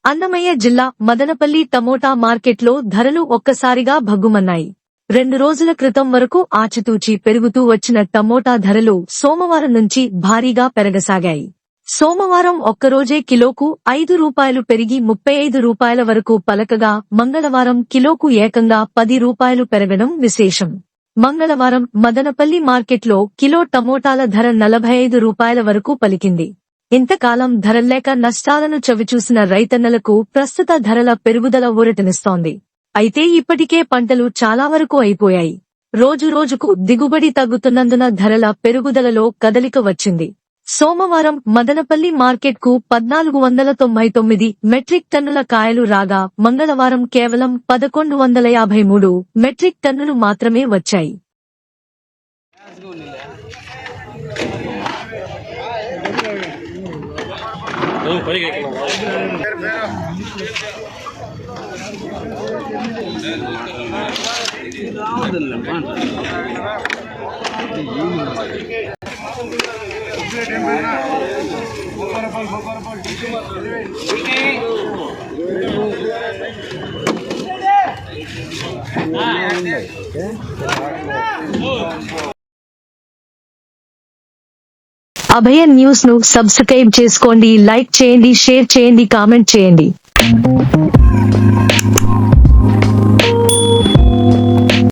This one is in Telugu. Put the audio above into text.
అన్నమయ్య జిల్లా మదనపల్లి టమోటా మార్కెట్లో ధరలు ఒక్కసారిగా భగ్గుమన్నాయి. 2 రోజుల క్రితం వరకు ఆచితూచి పెరుగుతూ వచ్చిన టమోటా ధరలు సోమవారం నుంచి భారీగా పెరగసాగాయి. సోమవారం ఒక్కరోజే కిలోకు రూ. 5 పెరిగి రూ. 35 వరకు పలకగా మంగళవారం కిలోకు ఏకంగా రూ. 10 పెరగడం విశేషం. మంగళవారం మదనపల్లి మార్కెట్లో కిలో టమోటాల ధర రూ. 45 వరకు పలికింది. ఇంతకాలం ధరల్లేక నష్టాలను చవిచూసిన రైతన్నలకు ప్రస్తుత ధరల పెరుగుదల ఊరటనిస్తోంది. అయితే ఇప్పటికే పంటలు చాలా వరకు అయిపోయాయి. రోజురోజుకు దిగుబడి తగ్గుతున్నందున ధరల పెరుగుదలలో కదలిక వచ్చింది. సోమవారం మదనపల్లి మార్కెట్కు 1499 మెట్రిక్ టన్నుల కాయలు రాగా మంగళవారం కేవలం 1153 మెట్రిక్ టన్నులు మాత్రమే వచ్చాయి. అభయ న్యూస్ ను సబ్స్క్రైబ్ చేసుకోండి, లైక్ చేయండి, షేర్ చేయండి, కామెంట్ చేయండి.